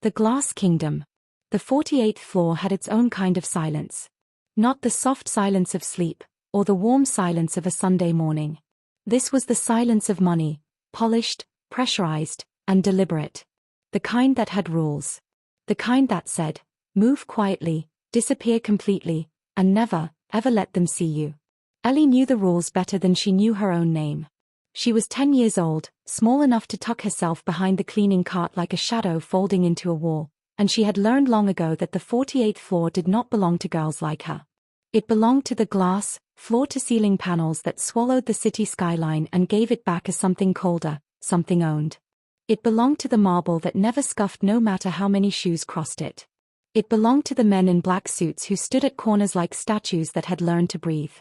The Glass Kingdom. The 48th floor had its own kind of silence. Not the soft silence of sleep, or the warm silence of a Sunday morning. This was the silence of money, polished, pressurized, and deliberate. The kind that had rules. The kind that said, move quietly, disappear completely, and never, ever let them see you. Ellie knew the rules better than she knew her own name. She was 10 years old, small enough to tuck herself behind the cleaning cart like a shadow folding into a wall, and she had learned long ago that the 48th floor did not belong to girls like her. It belonged to the glass, floor-to-ceiling panels that swallowed the city skyline and gave it back as something colder, something owned. It belonged to the marble that never scuffed no matter how many shoes crossed it. It belonged to the men in black suits who stood at corners like statues that had learned to breathe.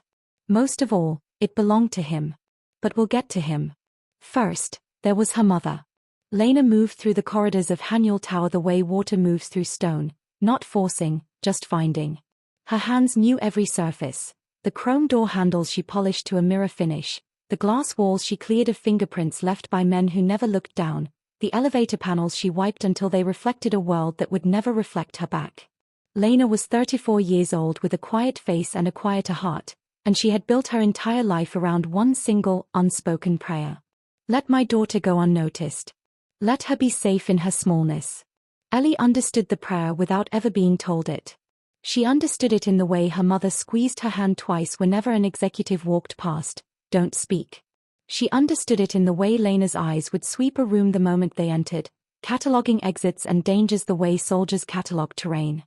Most of all, it belonged to him. But we'll get to him. First, there was her mother. Lena moved through the corridors of Haniel Tower the way water moves through stone, not forcing, just finding. Her hands knew every surface. The chrome door handles she polished to a mirror finish, the glass walls she cleared of fingerprints left by men who never looked down, the elevator panels she wiped until they reflected a world that would never reflect her back. Lena was 34 years old with a quiet face and a quieter heart, and she had built her entire life around one single, unspoken prayer. Let my daughter go unnoticed. Let her be safe in her smallness. Ellie understood the prayer without ever being told it. She understood it in the way her mother squeezed her hand twice whenever an executive walked past. Don't speak. She understood it in the way Lena's eyes would sweep a room the moment they entered, cataloging exits and dangers the way soldiers catalog terrain.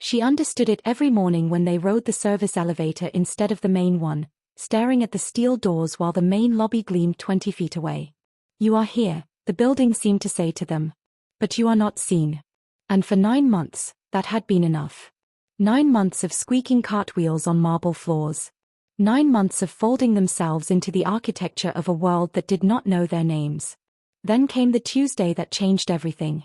She understood it every morning when they rode the service elevator instead of the main one, staring at the steel doors while the main lobby gleamed 20 feet away. You are here, the building seemed to say to them. But you are not seen. And for 9 months, that had been enough. 9 months of squeaking cartwheels on marble floors. 9 months of folding themselves into the architecture of a world that did not know their names. Then came the Tuesday that changed everything.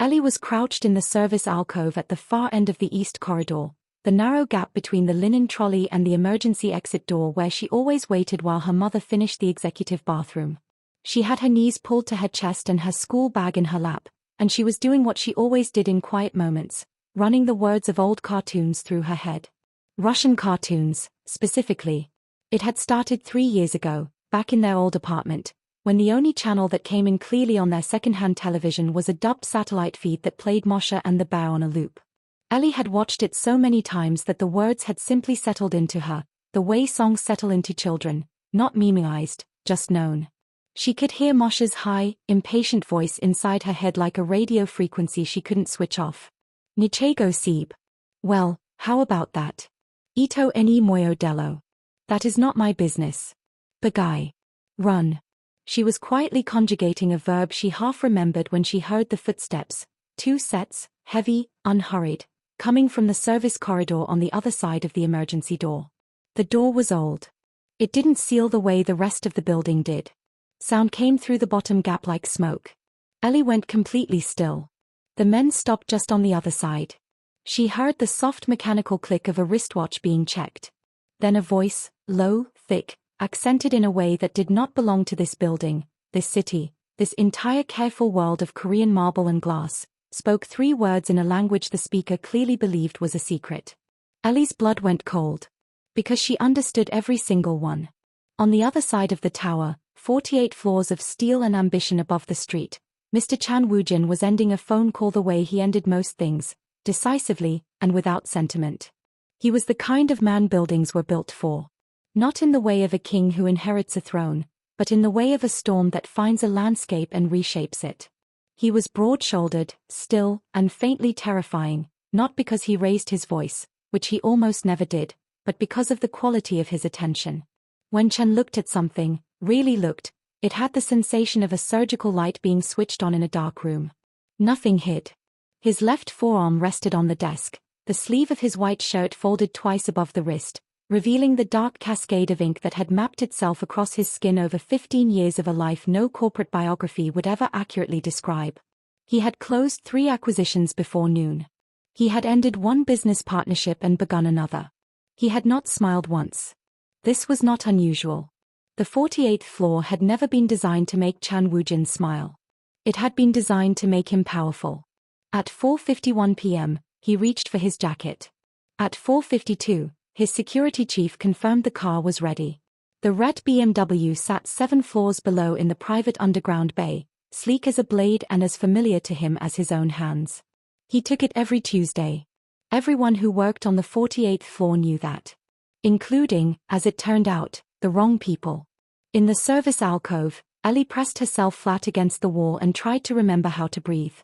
Ellie was crouched in the service alcove at the far end of the east corridor, the narrow gap between the linen trolley and the emergency exit door where she always waited while her mother finished the executive bathroom. She had her knees pulled to her chest and her school bag in her lap, and she was doing what she always did in quiet moments, running the words of old cartoons through her head. Russian cartoons, specifically. It had started 3 years ago, back in their old apartment, when the only channel that came in clearly on their second-hand television was a dubbed satellite feed that played Moshe and the Bear on a loop. Ellie had watched it so many times that the words had simply settled into her, the way songs settle into children, not memeized, just known. She could hear Moshe's high, impatient voice inside her head like a radio frequency she couldn't switch off. Nichego Sib. Well, how about that? Ito eni moyo dello. That is not my business. Bagay. Run. She was quietly conjugating a verb she half remembered when she heard the footsteps, 2 sets, heavy, unhurried, coming from the service corridor on the other side of the emergency door. The door was old. It didn't seal the way the rest of the building did. Sound came through the bottom gap like smoke. Ellie went completely still. The men stopped just on the other side. She heard the soft mechanical click of a wristwatch being checked. Then a voice, low, thick, accented in a way that did not belong to this building, this city, this entire careful world of Korean marble and glass, spoke 3 words in a language the speaker clearly believed was a secret. Ellie's blood went cold. Because she understood every single one. On the other side of the tower, 48 floors of steel and ambition above the street, Mr. Chan Woojin was ending a phone call the way he ended most things, decisively, and without sentiment. He was the kind of man buildings were built for. Not in the way of a king who inherits a throne, but in the way of a storm that finds a landscape and reshapes it. He was broad-shouldered, still, and faintly terrifying, not because he raised his voice, which he almost never did, but because of the quality of his attention. When Chen looked at something, really looked, it had the sensation of a surgical light being switched on in a dark room. Nothing hid. His left forearm rested on the desk, the sleeve of his white shirt folded twice above the wrist, revealing the dark cascade of ink that had mapped itself across his skin over 15 years of a life no corporate biography would ever accurately describe. He had closed 3 acquisitions before noon. He had ended one business partnership and begun another. He had not smiled once. This was not unusual. The 48th floor had never been designed to make Chan Woojin smile. It had been designed to make him powerful. At 4:51 p.m., he reached for his jacket. At 4:52, his security chief confirmed the car was ready. The red BMW sat 7 floors below in the private underground bay, sleek as a blade and as familiar to him as his own hands. He took it every Tuesday. Everyone who worked on the 48th floor knew that. Including, as it turned out, the wrong people. In the service alcove, Ellie pressed herself flat against the wall and tried to remember how to breathe.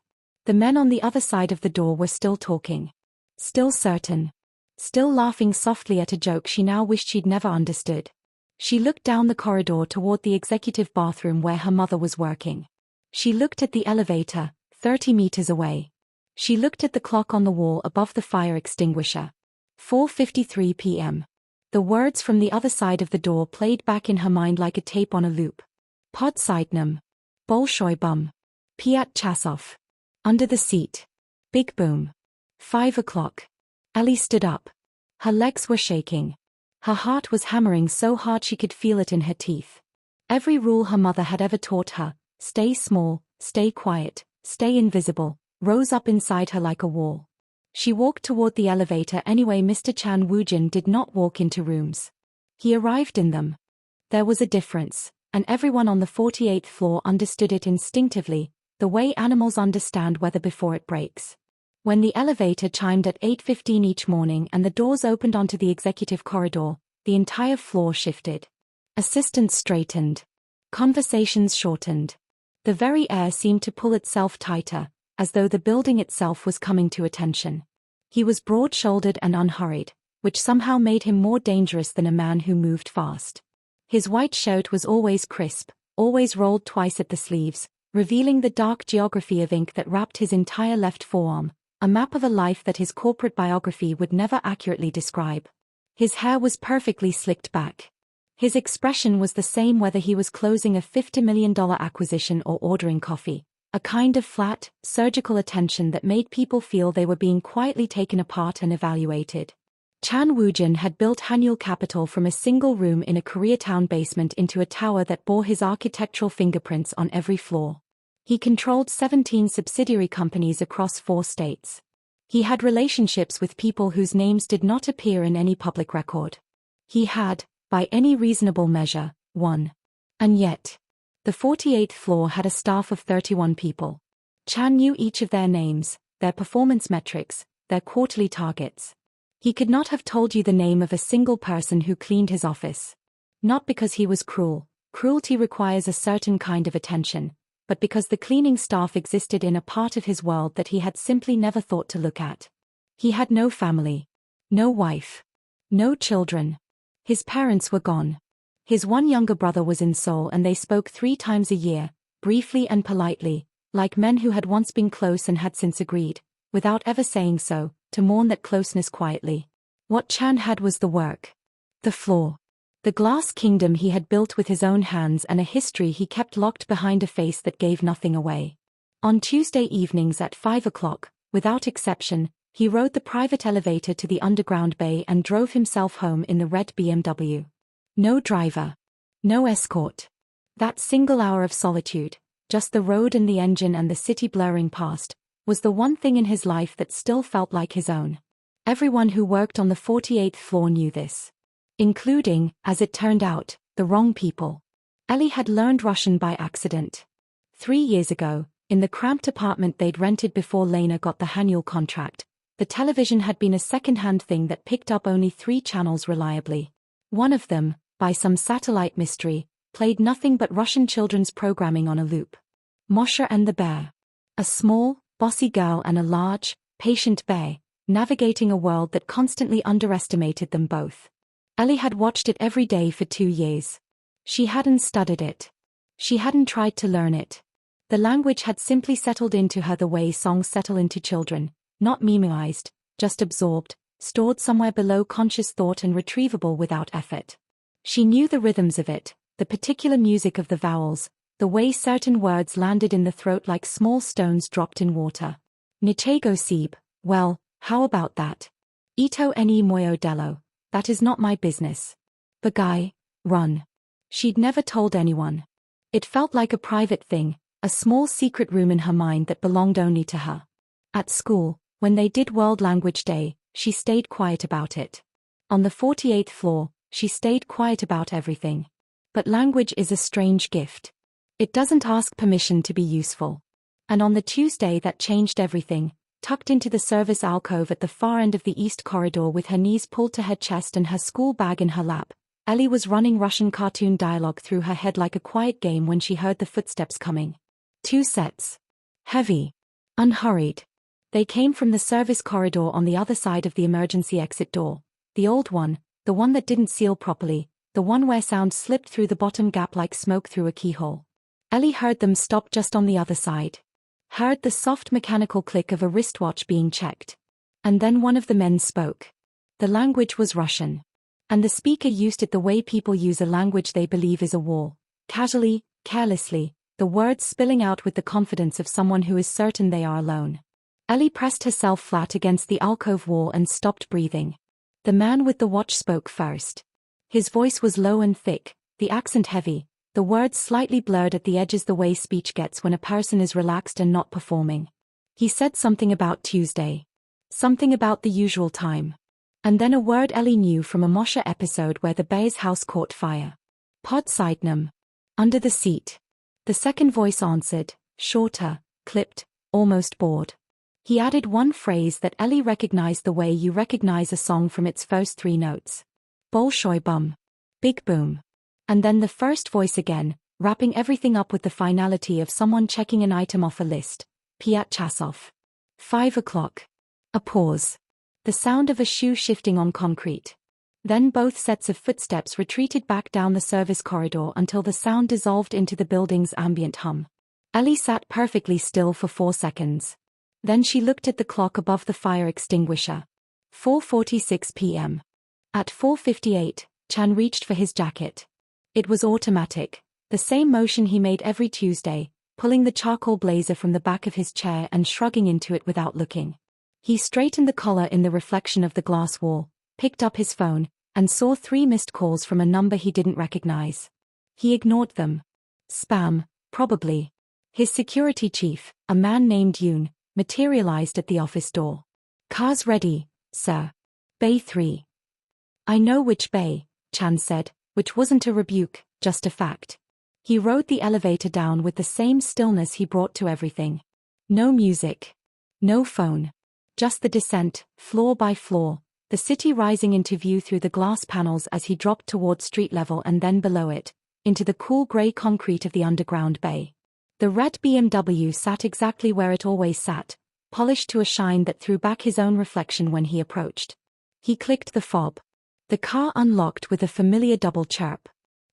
The men on the other side of the door were still talking. Still certain. Still laughing softly at a joke she now wished she'd never understood. She looked down the corridor toward the executive bathroom where her mother was working. She looked at the elevator, 30 meters away. She looked at the clock on the wall above the fire extinguisher. 4:53 p.m. The words from the other side of the door played back in her mind like a tape on a loop. Podsidnum. Bolshoi bum. Piat Chasov. Under the seat. Big boom. 5 o'clock. Ellie stood up. Her legs were shaking. Her heart was hammering so hard she could feel it in her teeth. Every rule her mother had ever taught her, stay small, stay quiet, stay invisible, rose up inside her like a wall. She walked toward the elevator anyway. Mr. Chan Woojin did not walk into rooms. He arrived in them. There was a difference, and everyone on the 48th floor understood it instinctively, the way animals understand weather before it breaks. When the elevator chimed at 8:15 each morning and the doors opened onto the executive corridor, the entire floor shifted. Assistants straightened. Conversations shortened. The very air seemed to pull itself tighter, as though the building itself was coming to attention. He was broad-shouldered and unhurried, which somehow made him more dangerous than a man who moved fast. His white shirt was always crisp, always rolled twice at the sleeves, revealing the dark geography of ink that wrapped his entire left forearm, a map of a life that his corporate biography would never accurately describe. His hair was perfectly slicked back. His expression was the same whether he was closing a $50 million acquisition or ordering coffee, a kind of flat, surgical attention that made people feel they were being quietly taken apart and evaluated. Chan Woojin had built Hanyul Capital from a single room in a Koreatown basement into a tower that bore his architectural fingerprints on every floor. He controlled 17 subsidiary companies across 4 states. He had relationships with people whose names did not appear in any public record. He had, by any reasonable measure, won. And yet, the 48th floor had a staff of 31 people. Chan knew each of their names, their performance metrics, their quarterly targets. He could not have told you the name of a single person who cleaned his office. Not because he was cruel. Cruelty requires a certain kind of attention, but because the cleaning staff existed in a part of his world that he had simply never thought to look at. He had no family. No wife. No children. His parents were gone. His one younger brother was in Seoul and they spoke 3 times a year, briefly and politely, like men who had once been close and had since agreed, without ever saying so, to mourn that closeness quietly. What Chan had was the work. The floor. The glass kingdom he had built with his own hands and a history he kept locked behind a face that gave nothing away. On Tuesday evenings at 5 o'clock, without exception, he rode the private elevator to the underground bay and drove himself home in the red BMW. No driver. No escort. That single hour of solitude, just the road and the engine and the city blurring past, was the one thing in his life that still felt like his own. Everyone who worked on the 48th floor knew this. Including, as it turned out, the wrong people. Ellie had learned Russian by accident. 3 years ago, in the cramped apartment they'd rented before Lena got the Hanyul contract, the television had been a second-hand thing that picked up only 3 channels reliably. One of them, by some satellite mystery, played nothing but Russian children's programming on a loop. Moshe and the Bear. A small, bossy girl and a large, patient bear, navigating a world that constantly underestimated them both. Ellie had watched it every day for 2 years. She hadn't studied it. She hadn't tried to learn it. The language had simply settled into her the way songs settle into children, not memorized, just absorbed, stored somewhere below conscious thought and retrievable without effort. She knew the rhythms of it, the particular music of the vowels, the way certain words landed in the throat like small stones dropped in water. Nichego Sib, well, how about that? Ito ni moyo delo. That is not my business. Bagay, run. She'd never told anyone. It felt like a private thing, a small secret room in her mind that belonged only to her. At school, when they did World Language Day, she stayed quiet about it. On the 48th floor, she stayed quiet about everything. But language is a strange gift. It doesn't ask permission to be useful. And on the Tuesday that changed everything, tucked into the service alcove at the far end of the east corridor with her knees pulled to her chest and her school bag in her lap, Ellie was running Russian cartoon dialogue through her head like a quiet game when she heard the footsteps coming. 2 sets. Heavy. Unhurried. They came from the service corridor on the other side of the emergency exit door. The old one, the one that didn't seal properly, the one where sound slipped through the bottom gap like smoke through a keyhole. Ellie heard them stop just on the other side. Heard the soft mechanical click of a wristwatch being checked. And then one of the men spoke. The language was Russian. And the speaker used it the way people use a language they believe is a wall. Casually, carelessly, the words spilling out with the confidence of someone who is certain they are alone. Ellie pressed herself flat against the alcove wall and stopped breathing. The man with the watch spoke first. His voice was low and thick, the accent heavy, the words slightly blurred at the edges the way speech gets when a person is relaxed and not performing. He said something about Tuesday. Something about the usual time. And then a word Ellie knew from a Mafia episode where the Bay's house caught fire. Pod Sydenham. Under the seat. The second voice answered, shorter, clipped, almost bored. He added one phrase that Ellie recognized the way you recognize a song from its first 3 notes. Bolshoi bum. Big boom. And then the first voice again, wrapping everything up with the finality of someone checking an item off a list. Piat Chasov. 5 o'clock. A pause. The sound of a shoe shifting on concrete. Then both sets of footsteps retreated back down the service corridor until the sound dissolved into the building's ambient hum. Ellie sat perfectly still for 4 seconds. Then she looked at the clock above the fire extinguisher. 4:46 p.m. At 4:58, Chan reached for his jacket. It was automatic, the same motion he made every Tuesday, pulling the charcoal blazer from the back of his chair and shrugging into it without looking. He straightened the collar in the reflection of the glass wall, picked up his phone, and saw 3 missed calls from a number he didn't recognize. He ignored them. Spam, probably. His security chief, a man named Yoon, materialized at the office door. Car's ready, sir. Bay 3. I know which bay, Chan said, which wasn't a rebuke, just a fact. He rode the elevator down with the same stillness he brought to everything. No music. No phone. Just the descent, floor by floor, the city rising into view through the glass panels as he dropped toward street level and then below it, into the cool gray concrete of the underground bay. The red BMW sat exactly where it always sat, polished to a shine that threw back his own reflection when he approached. He clicked the fob. The car unlocked with a familiar double chirp.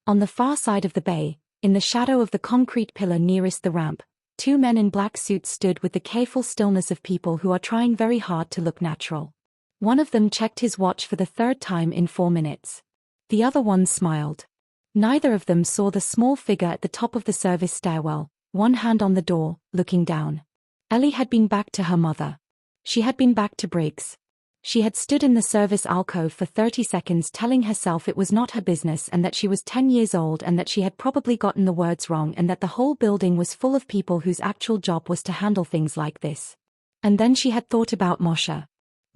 On the far side of the bay, in the shadow of the concrete pillar nearest the ramp, 2 men in black suits stood with the careful stillness of people who are trying very hard to look natural. One of them checked his watch for the 3rd time in 4 minutes. The other one smiled. Neither of them saw the small figure at the top of the service stairwell, one hand on the door, looking down. Ellie had been back to her mother. She had been back to Briggs. She had stood in the service alcove for 30 seconds telling herself it was not her business and that she was 10 years old and that she had probably gotten the words wrong and that the whole building was full of people whose actual job was to handle things like this. And then she had thought about Moshe.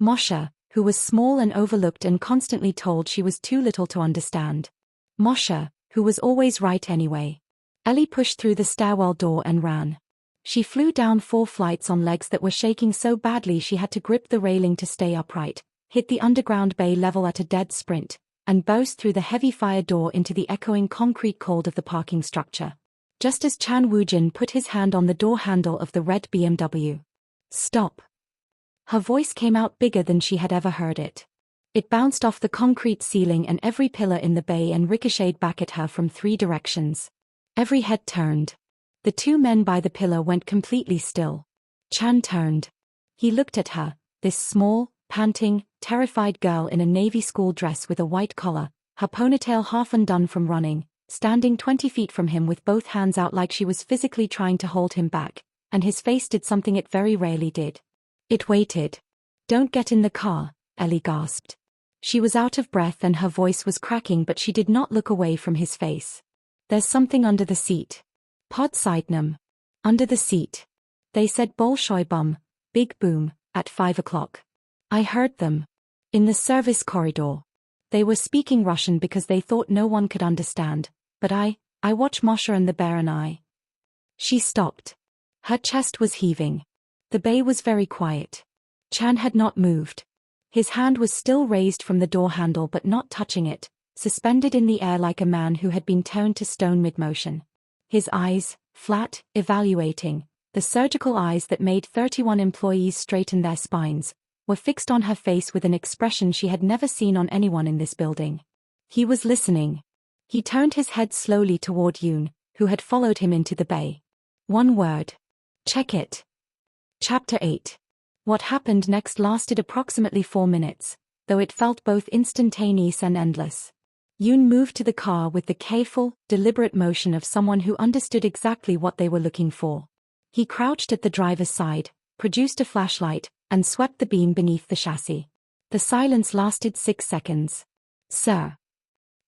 Moshe, who was small and overlooked and constantly told she was too little to understand. Moshe, who was always right anyway. Ellie pushed through the stairwell door and ran. She flew down 4 flights on legs that were shaking so badly she had to grip the railing to stay upright, hit the underground bay level at a dead sprint, and burst through the heavy fire door into the echoing concrete cold of the parking structure. Just as Chan Woojin put his hand on the door handle of the red BMW. Stop. Her voice came out bigger than she had ever heard it. It bounced off the concrete ceiling and every pillar in the bay and ricocheted back at her from 3 directions. Every head turned. The 2 men by the pillar went completely still. Chan turned. He looked at her, this small, panting, terrified girl in a navy school dress with a white collar, her ponytail half undone from running, standing 20 feet from him with both hands out like she was physically trying to hold him back, and his face did something it very rarely did. It waited. Don't get in the car, Ellie gasped. She was out of breath and her voice was cracking, but she did not look away from his face. There's something under the seat. Pod Sydenham. Under the seat. They said Bolshoi bum, big boom, at 5 o'clock. I heard them. In the service corridor. They were speaking Russian because they thought no one could understand, but I watch Masha and the bear and I. She stopped. Her chest was heaving. The bay was very quiet. Chan had not moved. His hand was still raised from the door handle but not touching it, suspended in the air like a man who had been turned to stone mid-motion. His eyes, flat, evaluating, the surgical eyes that made 31 employees straighten their spines, were fixed on her face with an expression she had never seen on anyone in this building. He was listening. He turned his head slowly toward Yoon, who had followed him into the bay. One word. Check it. Chapter 8. What happened next lasted approximately 4 minutes, though it felt both instantaneous and endless. Yoon moved to the car with the careful, deliberate motion of someone who understood exactly what they were looking for. He crouched at the driver's side, produced a flashlight, and swept the beam beneath the chassis. The silence lasted 6 seconds. "Sir."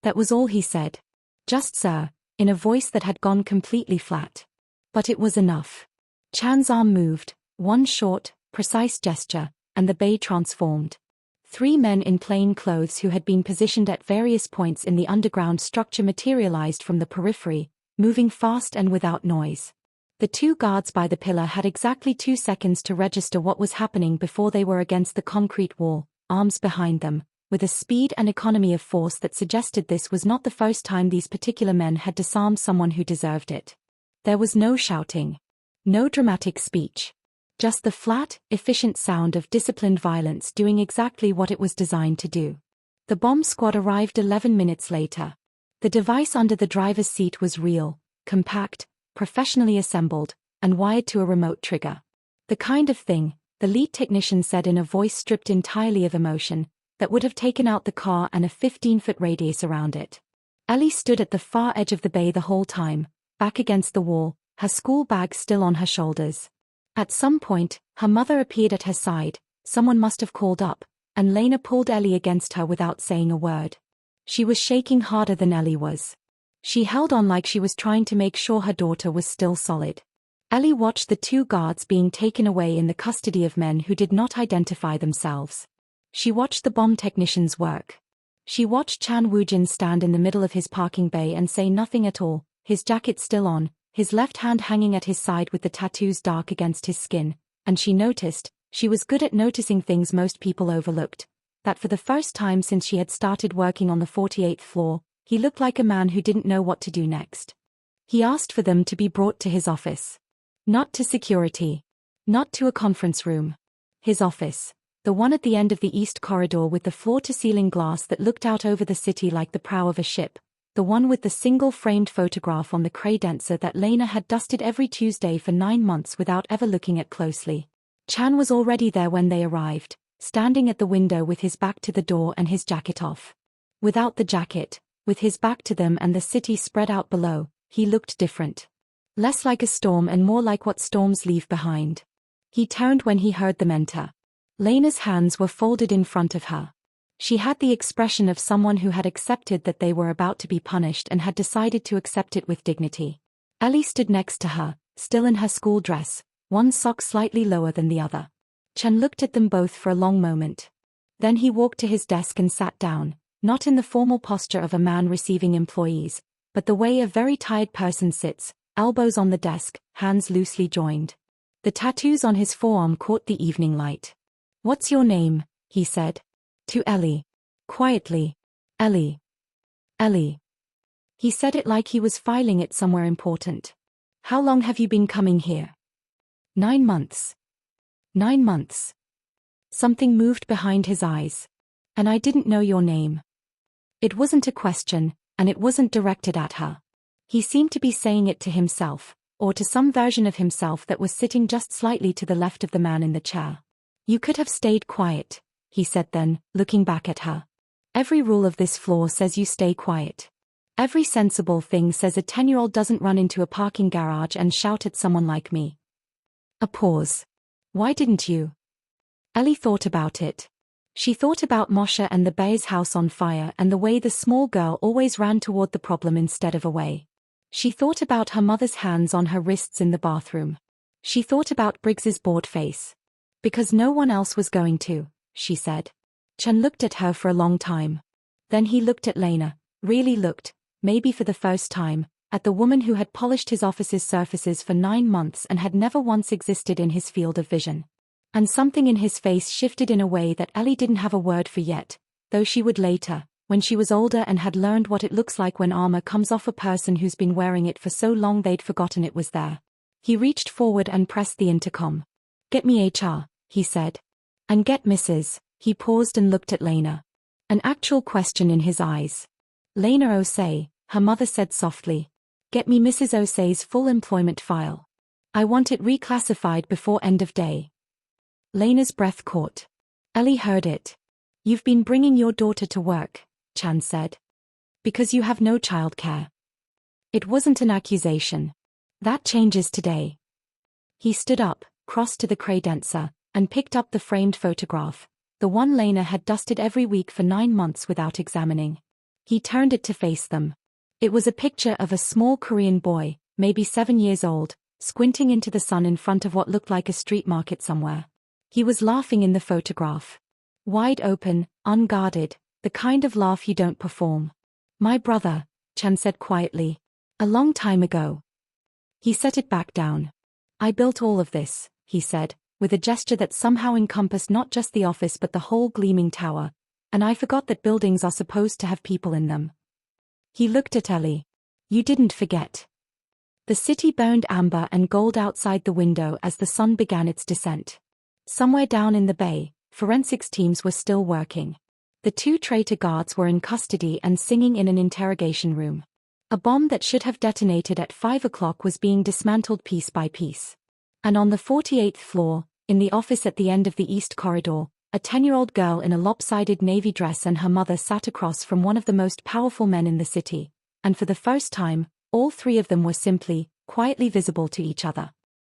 That was all he said. Just "sir," in a voice that had gone completely flat. But it was enough. Chan's arm moved, one short, precise gesture, and the bay transformed. 3 men in plain clothes who had been positioned at various points in the underground structure materialized from the periphery, moving fast and without noise. The 2 guards by the pillar had exactly 2 seconds to register what was happening before they were against the concrete wall, arms behind them, with a speed and economy of force that suggested this was not the first time these particular men had disarmed someone who deserved it. There was no shouting. No dramatic speech. Just the flat, efficient sound of disciplined violence doing exactly what it was designed to do. The bomb squad arrived 11 minutes later. The device under the driver's seat was real, compact, professionally assembled, and wired to a remote trigger. The kind of thing, the lead technician said in a voice stripped entirely of emotion, that would have taken out the car and a 15-foot radius around it. Ellie stood at the far edge of the bay the whole time, back against the wall, her school bag still on her shoulders. At some point, her mother appeared at her side, someone must have called up, and Lena pulled Ellie against her without saying a word. She was shaking harder than Ellie was. She held on like she was trying to make sure her daughter was still solid. Ellie watched the 2 guards being taken away in the custody of men who did not identify themselves. She watched the bomb technicians work. She watched Chan Woojin stand in the middle of his parking bay and say nothing at all, his jacket still on, his left hand hanging at his side with the tattoos dark against his skin, and she noticed, she was good at noticing things most people overlooked, that for the first time since she had started working on the 48th floor, he looked like a man who didn't know what to do next. He asked for them to be brought to his office. Not to security. Not to a conference room. His office. The one at the end of the east corridor with the floor-to-ceiling glass that looked out over the city like the prow of a ship. The one with the single-framed photograph on the credenza that Lena had dusted every Tuesday for 9 months without ever looking at closely. Chan was already there when they arrived, standing at the window with his back to the door and his jacket off. Without the jacket, with his back to them and the city spread out below, he looked different. Less like a storm and more like what storms leave behind. He turned when he heard them enter. Lena's hands were folded in front of her. She had the expression of someone who had accepted that they were about to be punished and had decided to accept it with dignity. Ellie stood next to her, still in her school dress, one sock slightly lower than the other. Chan looked at them both for a long moment. Then he walked to his desk and sat down, not in the formal posture of a man receiving employees, but the way a very tired person sits, elbows on the desk, hands loosely joined. The tattoos on his forearm caught the evening light. "What's your name?" he said. To Ellie. Quietly. "Ellie. Ellie." He said it like he was filing it somewhere important. "How long have you been coming here?" 9 months. 9 months. Something moved behind his eyes. "And I didn't know your name." It wasn't a question, and it wasn't directed at her. He seemed to be saying it to himself, or to some version of himself that was sitting just slightly to the left of the man in the chair. "You could have stayed quiet," he said then, looking back at her. "Every rule of this floor says you stay quiet. Every sensible thing says a 10-year-old doesn't run into a parking garage and shout at someone like me." A pause. "Why didn't you?" Ellie thought about it. She thought about Moshe and the bear's house on fire and the way the small girl always ran toward the problem instead of away. She thought about her mother's hands on her wrists in the bathroom. She thought about Briggs's bored face. Because no one else was going to, she said. Chan looked at her for a long time. Then he looked at Lena, really looked, maybe for the first time, at the woman who had polished his office's surfaces for 9 months and had never once existed in his field of vision. And something in his face shifted in a way that Ellie didn't have a word for yet, though she would later, when she was older and had learned what it looks like when armor comes off a person who's been wearing it for so long they'd forgotten it was there. He reached forward and pressed the intercom. "Get me HR," he said. "And get Mrs." He paused and looked at Lena. An actual question in his eyes. "Lena Osei," her mother said softly. "Get me Mrs. Osei's full employment file. I want it reclassified before end of day." Lena's breath caught. Ellie heard it. "You've been bringing your daughter to work," Chan said. "Because you have no childcare." It wasn't an accusation. "That changes today." He stood up, crossed to the credenza, and picked up the framed photograph, the one Lena had dusted every week for 9 months without examining. He turned it to face them. It was a picture of a small Korean boy, maybe 7 years old, squinting into the sun in front of what looked like a street market somewhere. He was laughing in the photograph. Wide open, unguarded, the kind of laugh you don't perform. "My brother," Chan said quietly. "A long time ago." He set it back down. "I built all of this," he said, with a gesture that somehow encompassed not just the office but the whole gleaming tower. "And I forgot that buildings are supposed to have people in them." He looked at Ellie. "You didn't forget." The city burned amber and gold outside the window as the sun began its descent. Somewhere down in the bay, forensics teams were still working. The 2 traitor guards were in custody and singing in an interrogation room. A bomb that should have detonated at 5 o'clock was being dismantled piece by piece. And on the 48th floor, in the office at the end of the east corridor, a 10-year-old girl in a lopsided navy dress and her mother sat across from one of the most powerful men in the city, and for the first time, all 3 of them were simply, quietly visible to each other.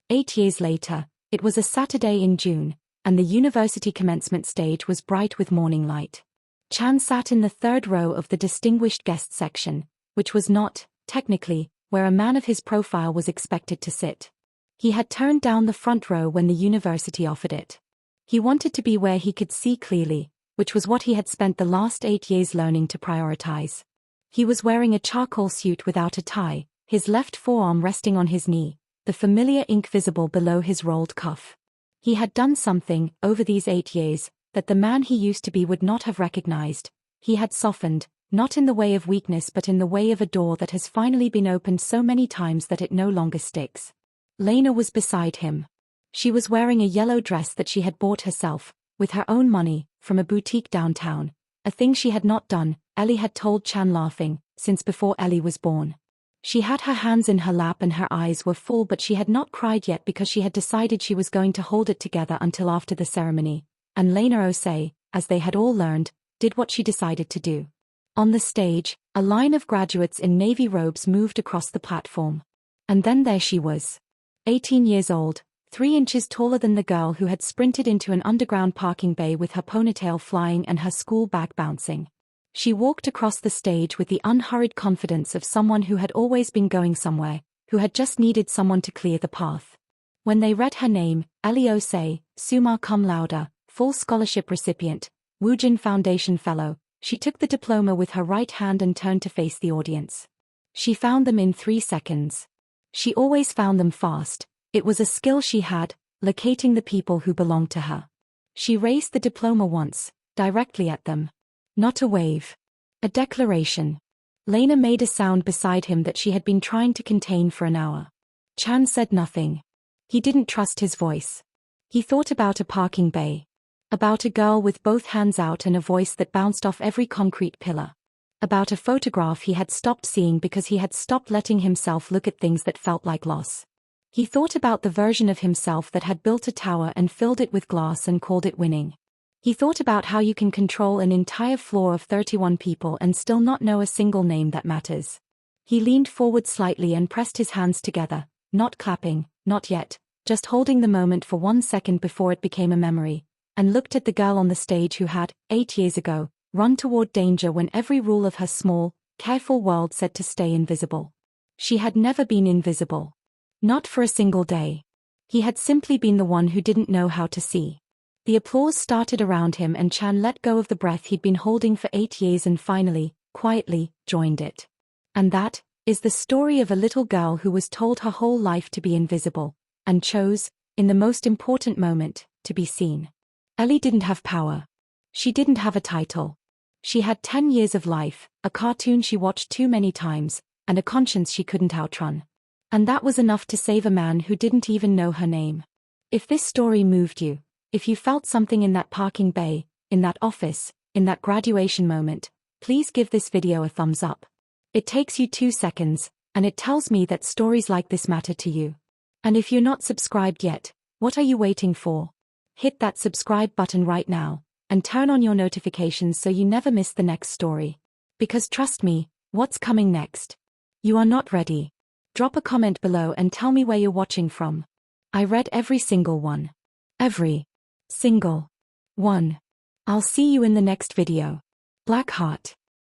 8 years later, it was a Saturday in June, and the university commencement stage was bright with morning light. Chan sat in the 3rd row of the distinguished guests section, which was not, technically, where a man of his profile was expected to sit. He had turned down the front row when the university offered it. He wanted to be where he could see clearly, which was what he had spent the last 8 years learning to prioritize. He was wearing a charcoal suit without a tie, his left forearm resting on his knee, the familiar ink visible below his rolled cuff. He had done something, over these 8 years, that the man he used to be would not have recognized. He had softened, not in the way of weakness but in the way of a door that has finally been opened so many times that it no longer sticks. Lena was beside him. She was wearing a yellow dress that she had bought herself, with her own money, from a boutique downtown, a thing she had not done, Ellie had told Chan laughing, since before Ellie was born. She had her hands in her lap and her eyes were full but she had not cried yet because she had decided she was going to hold it together until after the ceremony, and Lena Osei, as they had all learned, did what she decided to do. On the stage, a line of graduates in navy robes moved across the platform. And then there she was. 18 years old, 3 inches taller than the girl who had sprinted into an underground parking bay with her ponytail flying and her school bag bouncing. She walked across the stage with the unhurried confidence of someone who had always been going somewhere, who had just needed someone to clear the path. When they read her name, Ellie Osei, summa cum laude, full scholarship recipient, Woojin Foundation Fellow, she took the diploma with her right hand and turned to face the audience. She found them in 3 seconds. She always found them fast. It was a skill she had, locating the people who belonged to her. She raised the diploma once, directly at them. Not a wave. A declaration. Lena made a sound beside him that she had been trying to contain for an hour. Chan said nothing. He didn't trust his voice. He thought about a parking bay. About a girl with both hands out and a voice that bounced off every concrete pillar. About a photograph he had stopped seeing because he had stopped letting himself look at things that felt like loss. He thought about the version of himself that had built a tower and filled it with glass and called it winning. He thought about how you can control an entire floor of 31 people and still not know a single name that matters. He leaned forward slightly and pressed his hands together, not clapping, not yet, just holding the moment for 1 second before it became a memory, and looked at the girl on the stage who had, 8 years ago, run toward danger when every rule of her small, careful world said to stay invisible. She had never been invisible. Not for a single day. He had simply been the one who didn't know how to see. The applause started around him and Chan let go of the breath he'd been holding for 8 years and finally, quietly, joined it. And that is the story of a little girl who was told her whole life to be invisible, and chose, in the most important moment, to be seen. Ellie didn't have power. She didn't have a title. She had 10 years of life, a cartoon she watched too many times, and a conscience she couldn't outrun. And that was enough to save a man who didn't even know her name. If this story moved you, if you felt something in that parking bay, in that office, in that graduation moment, please give this video a thumbs up. It takes you 2 seconds, and it tells me that stories like this matter to you. And if you're not subscribed yet, what are you waiting for? Hit that subscribe button right now, and turn on your notifications so you never miss the next story. Because trust me, what's coming next? You are not ready. Drop a comment below and tell me where you're watching from. I read every single one. Every single one. I'll see you in the next video. Black Heart.